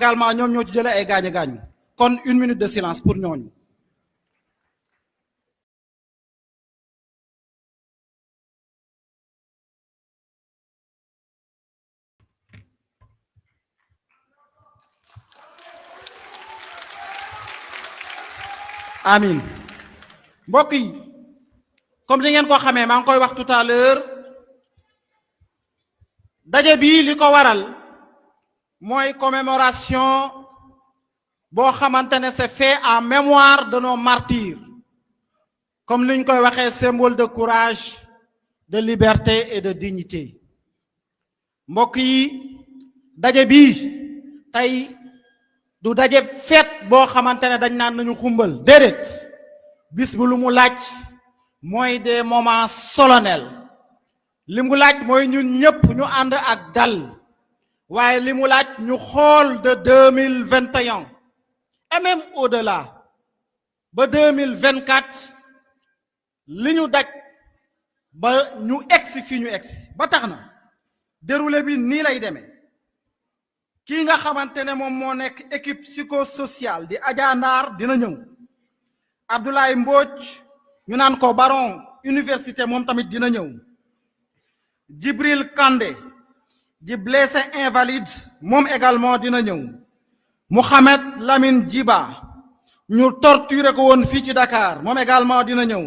également ñoom ñoo ci jëlee ay gaañu gaañu kon 1 minute de silence pour ñooñu. amin mbokk yi comme li ngeen ko xamee maa ngi koy wax tout à l'heure daje bi li ko waral mooy commémoration boo xamante ne c'est fait en mémoire de nos martyrs comme li ñu koy waxee symbole de courage de liberté et de dignité mbokk yi daje bi tey du daje fête boo xamante ne dañ naan nañu xumbal déedéet bis bu lu mu laaj mooy des moments solennels li mu laaj mooy ñun ñëpp ñu ànd ak dal waaye li mu laaj ñu xool de 2021 et même au-delà ba 2024 li ñu daj ba ñu egsi fi ñu egsi ba tax na déroulé bi nii lay demee kii nga xamante ne moom moo nekk équipe psychosociale di Adja Ndar dina ñëw Abdoulaye Mbodj ñu naan ko baron université moom tamit dina ñëw Djibril Kandé di blessé invalide moom également dina ñëw Mouhamed Lamine Djiba ñu torturé ko woon fii ci Dakar moom également dina ñëw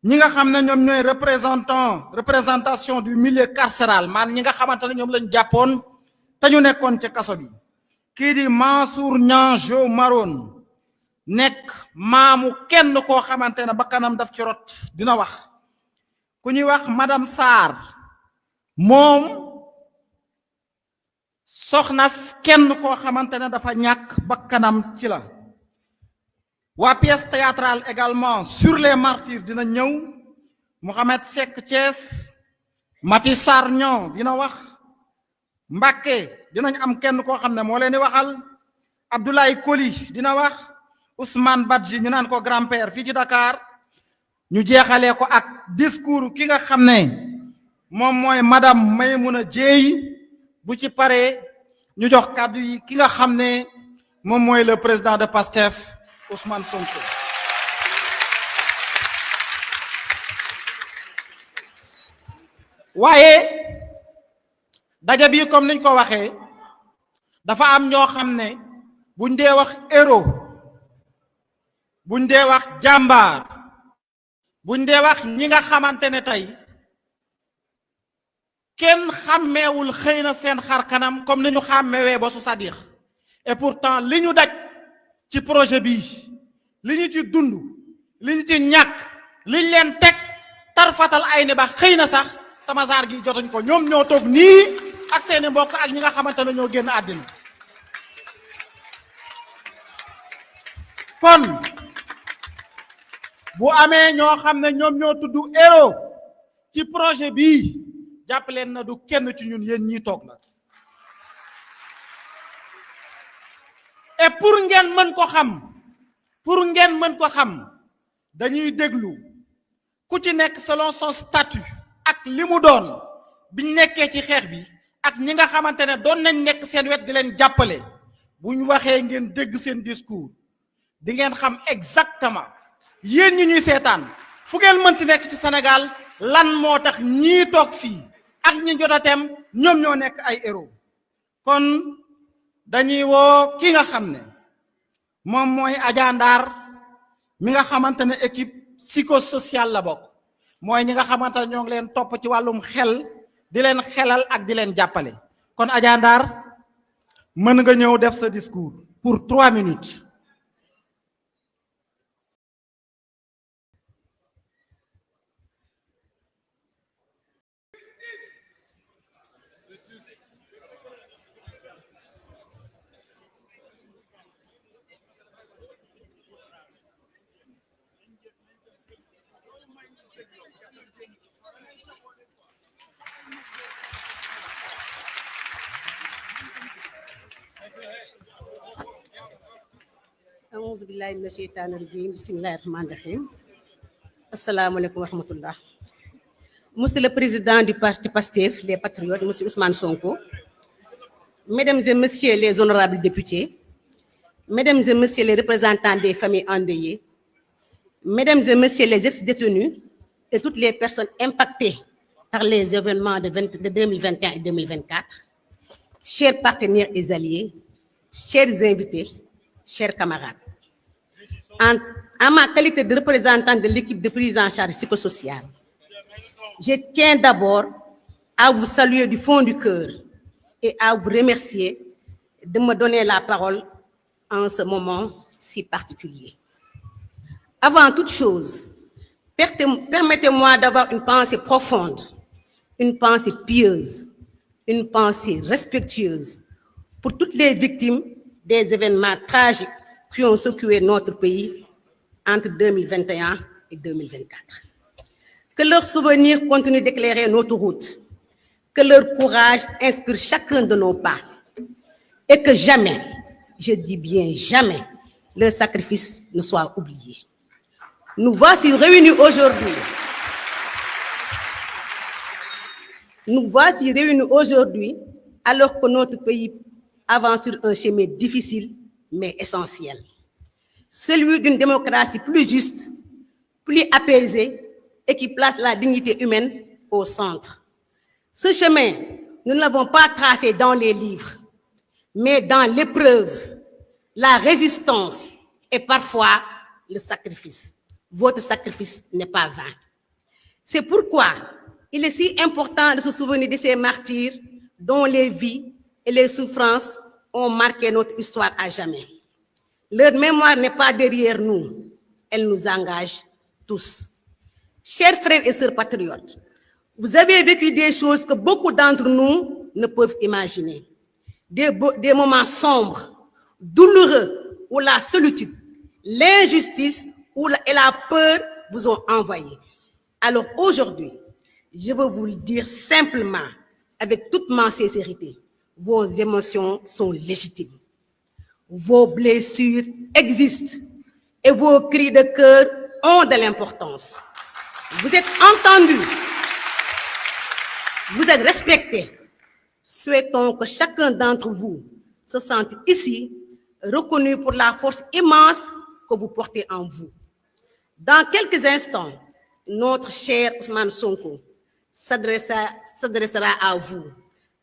ñi nga xam ne ñoom ñooy représentation du milieu carcéral man ñi nga xamante ne ñoom lañu jàppoon te ñu nekkoon ci kaso bi kii di Mansour Nianjo Maron nekk maamu kenn koo xamante ne bakkanam daf ci rot dina wax ku ñuy wax madame Sarr moom soxnas kenn koo xamante ne dafa ñàkk bakkanam ci la waa pièce théâtrale également sur les martyrs dina ñëw Mohamed Seck Thiès Mati Sarr Niang dina wax Mbacké dinañ am kenn koo xam ne moo leen di waxal Abdoulaye Koli dina wax Ousmane Badji ñu naan ko grand-père fii ci Dakar ñu jeexalee ko ak discours ki nga xam ne moom mooy madame Maymouna Dièye bu ci paree ñu jox kàddu yi ki nga xam ne moom mooy le président de PASTEF Ousmane Sonko. waaye daja bi comme niñ ko waxee dafa am ñoo xam ne buñ dee wax héros buñ dee wax jàmbaar buñ dee wax ñi nga xamante ne tey kenn xàmmeewul xëy na seen xar kanam comme ni ñu xàmmewee ba su Sadiq et pourtant li ñu daj ci projet bii li ñu ci dund li ñu ci ñàkk liñ leen teg tarfatal ay ni ba xëy na sax sama saar gi jotuñ ko ñoom ñoo toog nii ak seeni mbokk ak ñi nga xamante ne ñoo génn àddina kon bu amee ñoo xam ne ñoom ñoo tudd héros ci projet bii jàpp leen na du kenn ci ñun yéen ñii toog na et pour ngeen mën ko xam dañuy déglu ku ci nekk selon son statut ak li mu doon biñ nekkee ci xeex bi ak ñi nga xamante ne doon nañ nekk seen wet di leen jàppale bu ñu waxee ngeen dégg seen discours di ngeen xam exactement yéen ñi ñuy seetaan fu ngeen mënti nekk ci Sénégal lan moo tax ñii toog fii ak ñi jot a tem ñoom ñoo nekk ay héros kon dañuy woo ki nga xam ne moom mooy Adja Ndar mi nga xamante ne équipe psychosociale la bokk mooy ñi nga xamante ne ñoo ngi leen topp ci wàllum xel di leen xelal ak di leen jàppale kon Adja Ndar mën nga ñëw def sa discours pour 3 minutes. auzu billahi mina sheytaani rajim bismillahi rahmani rahim asalaamaaleykum wa rahmatullah. Monsieur le président du parti PASTEF les patriotes monsieur Ousmane Sonko, Mesdames et Messieurs les honorables députés, Mesdames et Messieurs les représentants des familles endeuillées, Mesdames et Messieurs les ex-détenus et toutes les personnes impactées par les événements de 2021 et 2024, chers partenaires et alliés, chers invités, chers camarades, en ma qualité de représentant de l'équipe de prise en charge psychosociale, je tiens d'abord à vous saluer du fond du cœur et à vous remercier de me donner la parole en ce moment si particulier. Avant toute chose, permettez-moi d'avoir une pensée profonde, une pensée pieuse, une pensée respectueuse pour toutes les victimes des événements tragiques qui ont secoué notre pays entre 2021 et 2024. Que leurs souvenirs continuent d'éclairer notre route, que leur courage inspire chacun de nos pas et que jamais, je dis bien jamais, leur sacrifice ne soit oublié. Nous voici réunis aujourd'hui alors que notre pays avance sur un chemin difficile mais essentiel. Celui d'une démocratie plus juste, plus apaisée et qui place la dignité humaine au centre. Ce chemin, nous ne l'avons pas tracé dans les livres, mais dans l'épreuve, la résistance et parfois le sacrifice. Votre sacrifice n'est pas vain. C'est pourquoi il est si important de se souvenir de ces martyrs dont les vies et les souffrances ont marqué notre histoire à jamais. Leur mémoire n'est pas derrière nous, elle nous engage tous. Chers frères et sœurs patriotes, vous avez vécu des choses que beaucoup d'entre nous ne peuvent imaginer. Des moments sombres, douloureux, où la solitude, l'injustice et la peur vous ont envahi. Alors aujourd'hui, je veux vous le dire simplement, avec toute ma sincérité, vos émotions sont légitimes. Vos blessures existent et vos cris de cœur ont de l'importance. Vous êtes entendus, vous êtes respectés. Souhaitons que chacun d'entre vous se sente ici reconnu pour la force immense que vous portez en vous. Dans quelques instants, notre cher Ousmane Sonko s'adressera à vous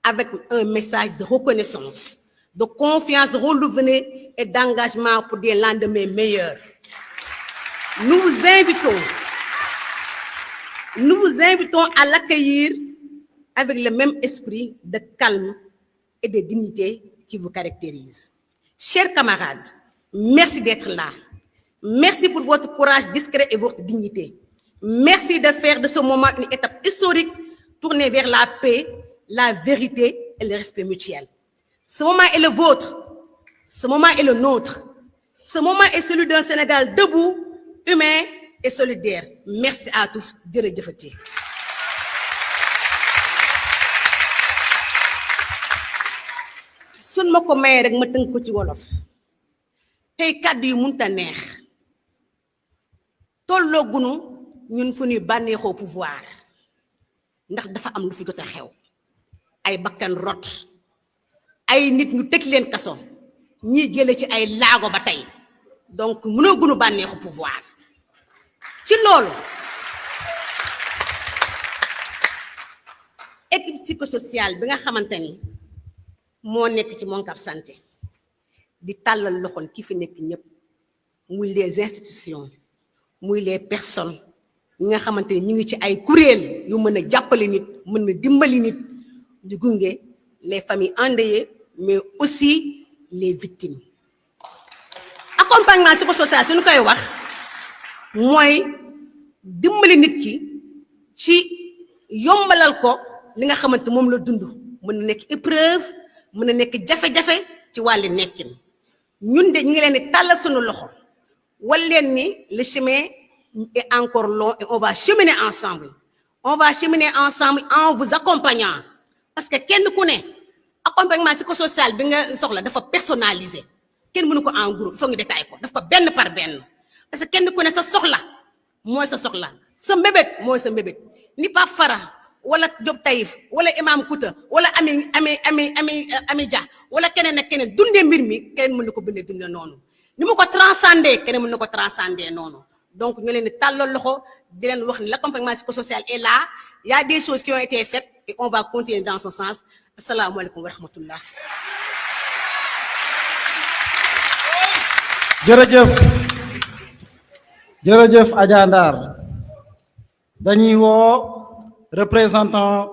avec un message de reconnaissance, de confiance renouvelée et d'engagement pour des lendemains meilleurs. Nous vous invitons à l'accueillir avec le même esprit de calme et de dignité qui vous caractérise. Chers camarades, merci d'être là. Merci pour votre courage discret et votre dignité. Merci de faire de ce moment une étape historique tournée vers la paix, la vérité et le respect mutuel. Ce moment est le vôtre, ce moment est le nôtre. Ce moment est celui d'un Sénégal debout, humain et solidaire. Merci à tous. jërëjëfati. Sun ma ko mayee rek ma tënk ko ci wolof. Tey kàddu yu munta neex. Tolloo gunu ñun fu ñuy bànneexoo pouvoir. Ndax dafa am lu fi jot a xew. Ay bakkan rot. Ay nit ñu tëj leen kaso. Ñi jële ci ay laago ba tey. Donc mënoo gunu bànneexu pouvoir. Ci loolu équipe psychosociale bi nga xamante ni moo nekk ci Moncap Santé di tàllal loxoon ki fi nekk ñëpp muy les institutions muy les personnes ñi nga xamante ni ñu ngi ci ay kuréel yu mën a jàppale nit mën a dimbali nit di gunge les familles endeuillées mais aussi les victimes. Accompagnement psychosocial suñu koy wax mooy dimbali nit ki ci yombalal ko li nga xamante moom la dund mën na nekk épreuve mën na nekk jafe-jafe ci wàllu nekkin ñun de ñu ngi leen di tàllal suñu loxo wal leen ni le chemin est encore long et on va cheminer ensemble en vous accompagnant parce que kenn ku ne accompagnement psychosocial bi nga soxla dafa personnalisé kenn mënu ko en groupe il faut nga détailler ko daf ko benn par benn parce que kenn ku ne sa soxla mooy sa soxla sa mbébét mooy sa mbébét ni Pape Fara wala Diop Taïf wala Imam Kouta wala Ami Dia wala keneen ak keneen dundee mbir mi keneen mën na ko bindee dundee noonu ni mu ko transcender keneen mën na ko transcender noonu donc ñu leen di tàllal loxo di leen wax ni l'accompagnement psychosocial est là il y a des choses qui ont été faites et on va continuer dans ce sens asalaamaaleykum wa rahmatullah. jërëjëf Adja Ndar dañuy woo représentant